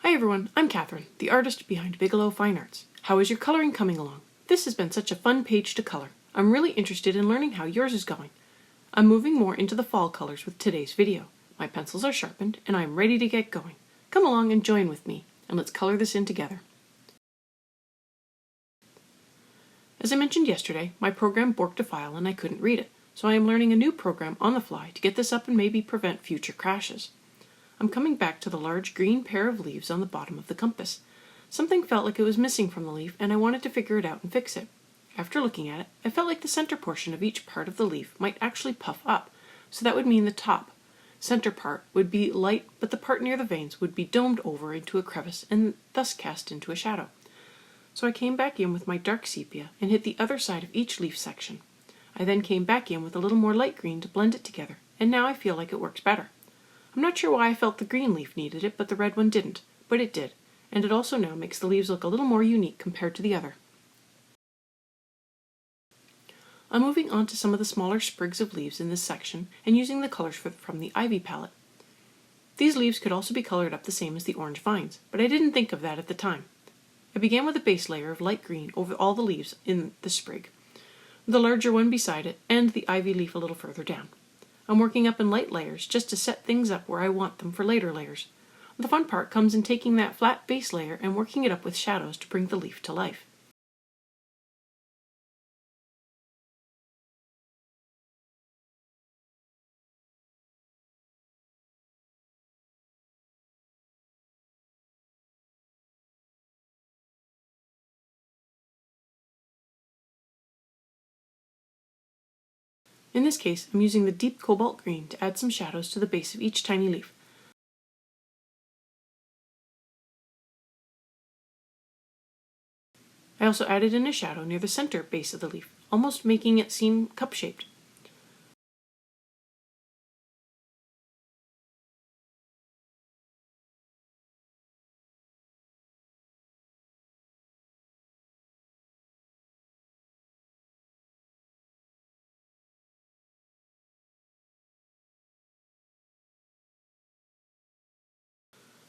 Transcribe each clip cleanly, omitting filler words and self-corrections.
Hi everyone, I'm Catherine, the artist behind Bigelow Fine Arts. How is your coloring coming along? This has been such a fun page to color. I'm really interested in learning how yours is going. I'm moving more into the fall colors with today's video. My pencils are sharpened and I'm ready to get going. Come along and join with me, and let's color this in together. As I mentioned yesterday, my program borked a file and I couldn't read it, so I am learning a new program on the fly to get this up and maybe prevent future crashes. I'm coming back to the large green pair of leaves on the bottom of the compass. Something felt like it was missing from the leaf and I wanted to figure it out and fix it. After looking at it, I felt like the center portion of each part of the leaf might actually puff up, so that would mean the top center part would be light, but the part near the veins would be domed over into a crevice and thus cast into a shadow. So I came back in with my dark sepia and hit the other side of each leaf section. I then came back in with a little more light green to blend it together, and now I feel like it works better. I'm not sure why I felt the green leaf needed it, but the red one didn't, but it did, and it also now makes the leaves look a little more unique compared to the other. I'm moving on to some of the smaller sprigs of leaves in this section and using the colors from the ivy palette. These leaves could also be colored up the same as the orange vines, but I didn't think of that at the time. I began with a base layer of light green over all the leaves in the sprig, the larger one beside it, and the ivy leaf a little further down. I'm working up in light layers just to set things up where I want them for later layers. The fun part comes in taking that flat base layer and working it up with shadows to bring the leaf to life. In this case, I'm using the deep cobalt green to add some shadows to the base of each tiny leaf. I also added in a shadow near the center base of the leaf, almost making it seem cup-shaped.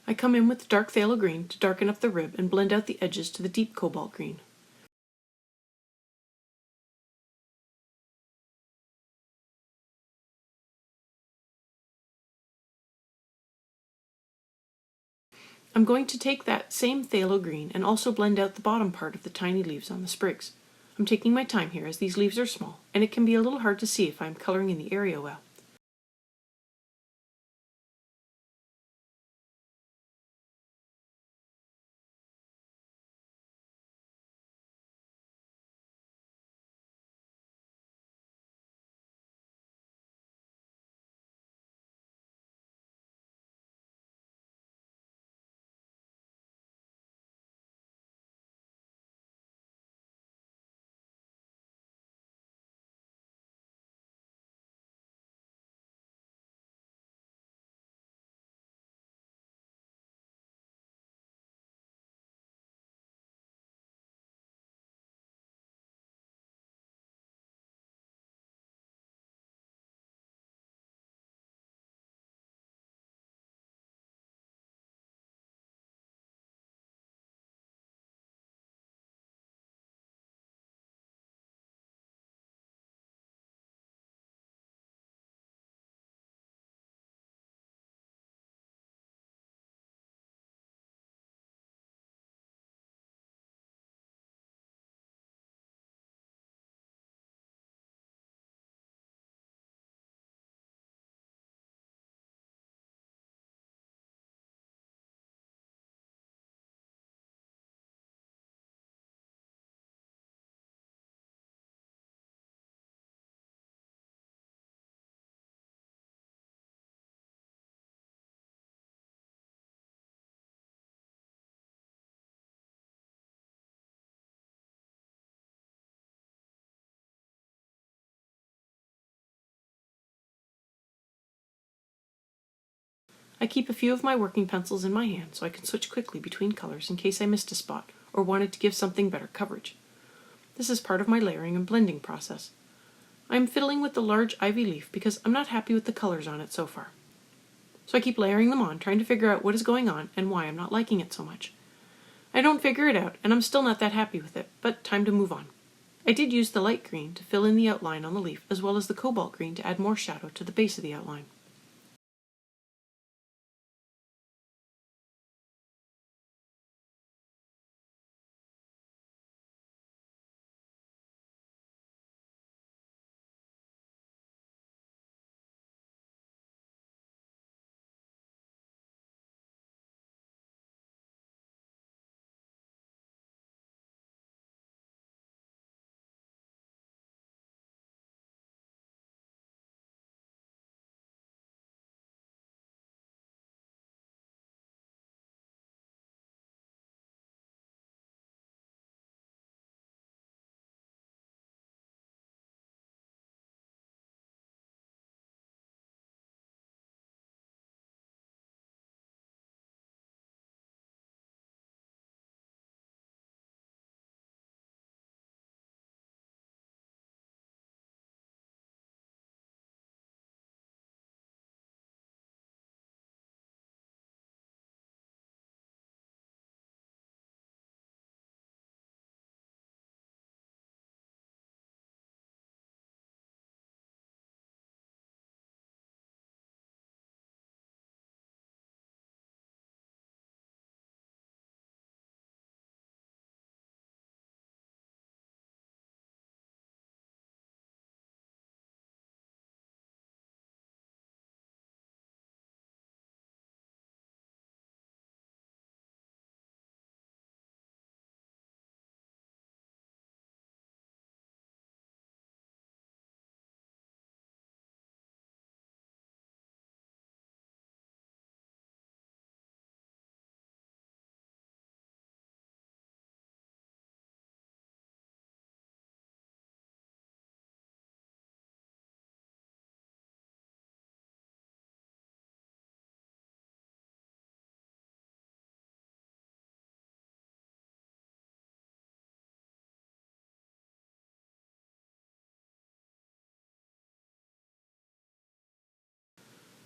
I come in with dark phthalo green to darken up the rib and blend out the edges to the deep cobalt green. I'm going to take that same phthalo green and also blend out the bottom part of the tiny leaves on the sprigs. I'm taking my time here as these leaves are small and it can be a little hard to see if I'm coloring in the area well. I keep a few of my working pencils in my hand so I can switch quickly between colors in case I missed a spot or wanted to give something better coverage. This is part of my layering and blending process. I am fiddling with the large ivy leaf because I'm not happy with the colors on it so far. So I keep layering them on, trying to figure out what is going on and why I'm not liking it so much. I don't figure it out, and I'm still not that happy with it, but time to move on. I did use the light green to fill in the outline on the leaf, as well as the cobalt green to add more shadow to the base of the outline.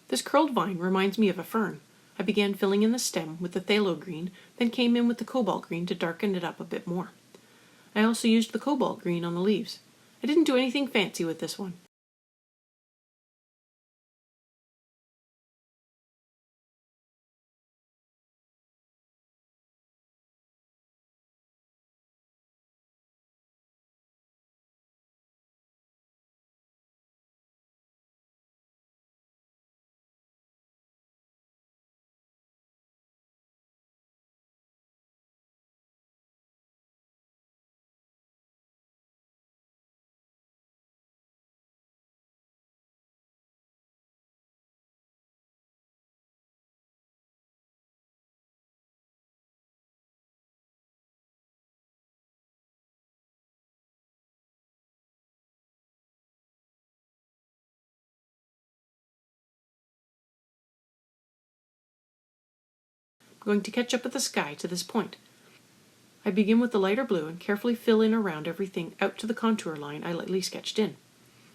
This curled vine reminds me of a fern. I began filling in the stem with the phthalo green, then came in with the cobalt green to darken it up a bit more. I also used the cobalt green on the leaves. I didn't do anything fancy with this one. I'm going to catch up with the sky to this point. I begin with the lighter blue and carefully fill in around everything out to the contour line I lightly sketched in.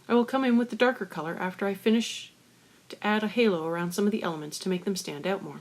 I will come in with the darker color after I finish to add a halo around some of the elements to make them stand out more.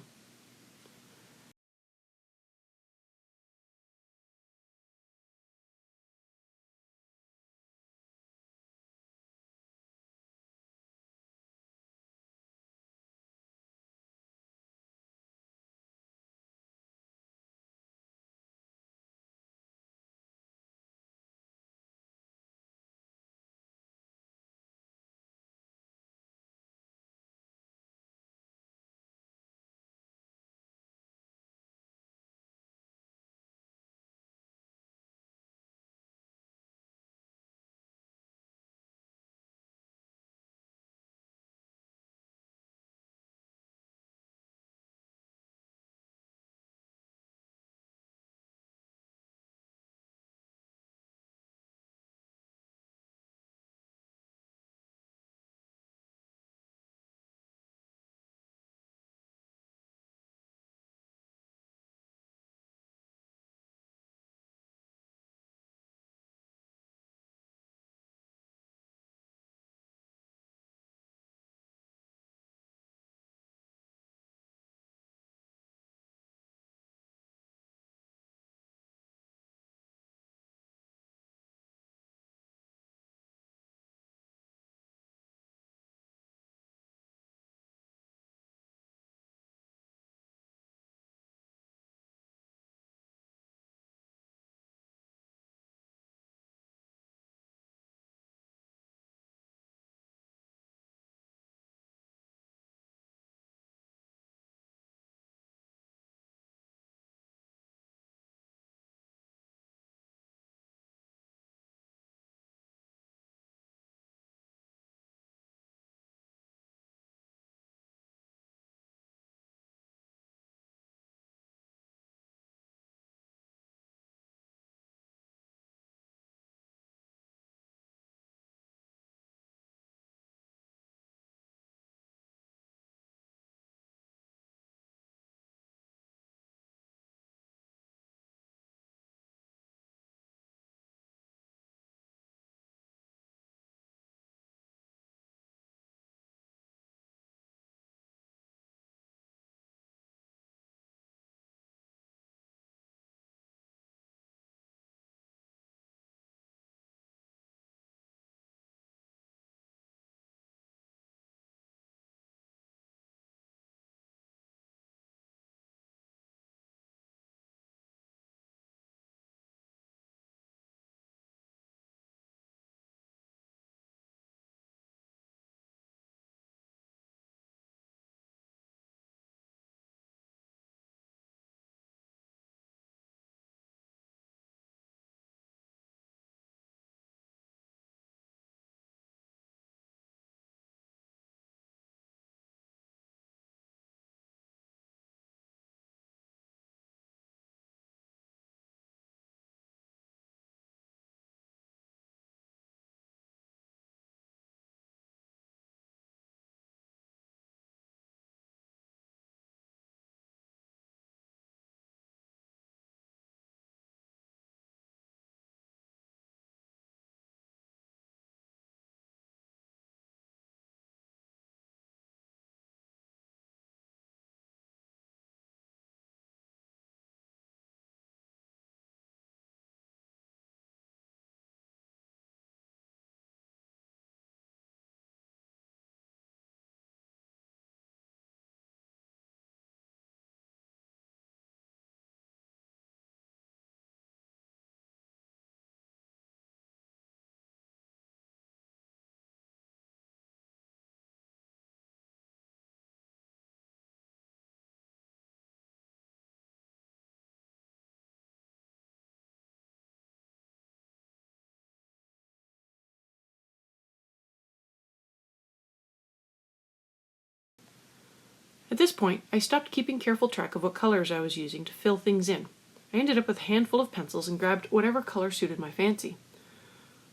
At this point, I stopped keeping careful track of what colors I was using to fill things in. I ended up with a handful of pencils and grabbed whatever color suited my fancy.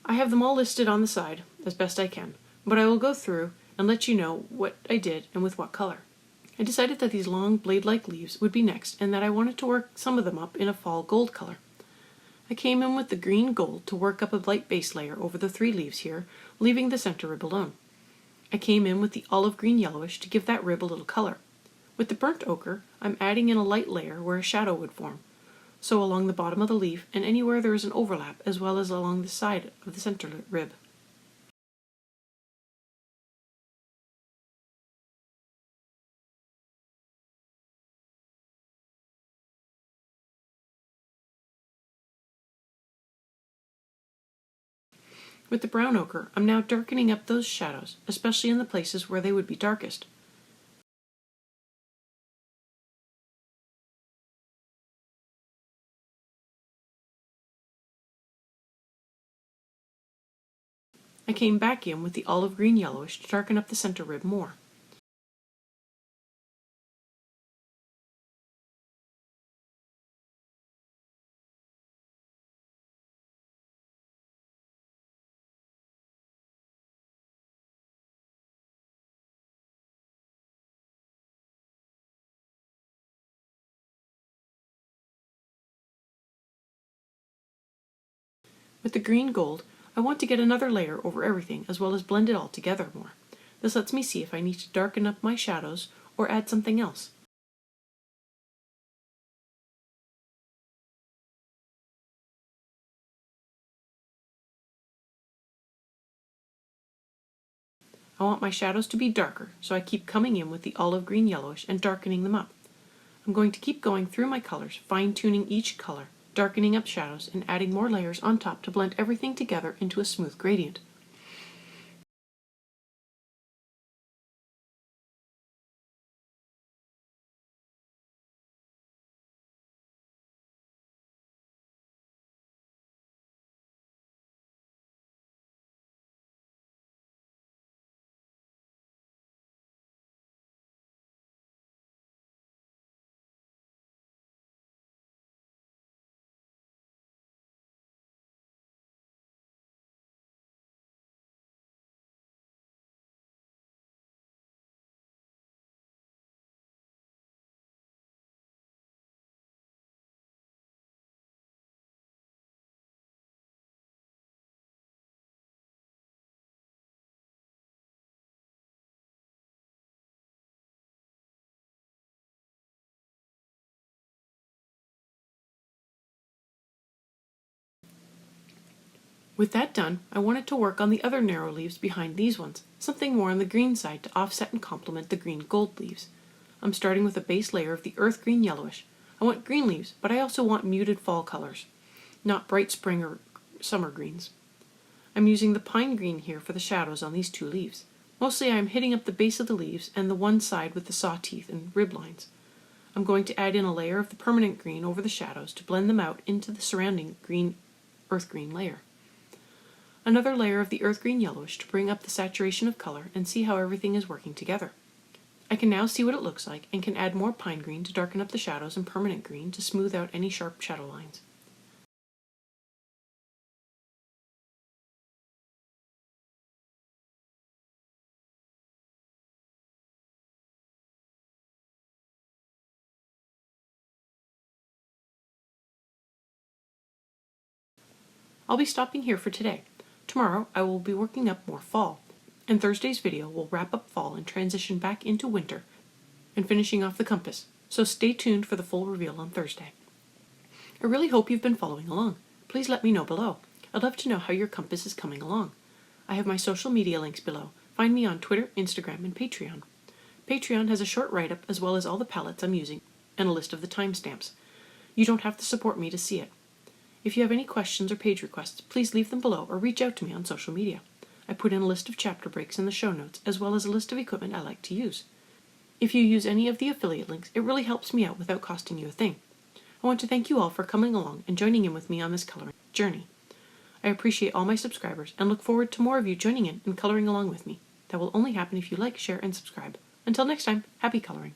I have them all listed on the side, as best I can, but I will go through and let you know what I did and with what color. I decided that these long blade-like leaves would be next and that I wanted to work some of them up in a fall gold color. I came in with the green gold to work up a light base layer over the 3 leaves here, leaving the center rib alone. I came in with the olive green yellowish to give that rib a little color. With the burnt ochre, I'm adding in a light layer where a shadow would form, so along the bottom of the leaf and anywhere there is an overlap, as well as along the side of the center rib. With the brown ochre, I'm now darkening up those shadows, especially in the places where they would be darkest. I came back in with the olive green yellowish to darken up the center rib more. With the green gold, I want to get another layer over everything as well as blend it all together more. This lets me see if I need to darken up my shadows or add something else. I want my shadows to be darker, so I keep coming in with the olive green yellowish and darkening them up. I'm going to keep going through my colors, fine-tuning each color, darkening up shadows, and adding more layers on top to blend everything together into a smooth gradient. With that done, I wanted to work on the other narrow leaves behind these ones, something more on the green side to offset and complement the green gold leaves. I'm starting with a base layer of the earth green yellowish. I want green leaves, but I also want muted fall colors, not bright spring or summer greens. I'm using the pine green here for the shadows on these 2 leaves. Mostly I am hitting up the base of the leaves and the one side with the saw teeth and rib lines. I'm going to add in a layer of the permanent green over the shadows to blend them out into the surrounding earth green layer. Another layer of the earth green yellowish to bring up the saturation of color and see how everything is working together. I can now see what it looks like and can add more pine green to darken up the shadows and permanent green to smooth out any sharp shadow lines. I'll be stopping here for today. Tomorrow I will be working up more fall, and Thursday's video will wrap up fall and transition back into winter and finishing off the compass, so stay tuned for the full reveal on Thursday. I really hope you've been following along. Please let me know below. I'd love to know how your compass is coming along. I have my social media links below. Find me on Twitter, Instagram, and Patreon. Patreon has a short write-up as well as all the palettes I'm using and a list of the timestamps. You don't have to support me to see it. If you have any questions or page requests, please leave them below or reach out to me on social media. I put in a list of chapter breaks in the show notes, as well as a list of equipment I like to use. If you use any of the affiliate links, it really helps me out without costing you a thing. I want to thank you all for coming along and joining in with me on this coloring journey. I appreciate all my subscribers and look forward to more of you joining in and coloring along with me. That will only happen if you like, share, and subscribe. Until next time, happy coloring.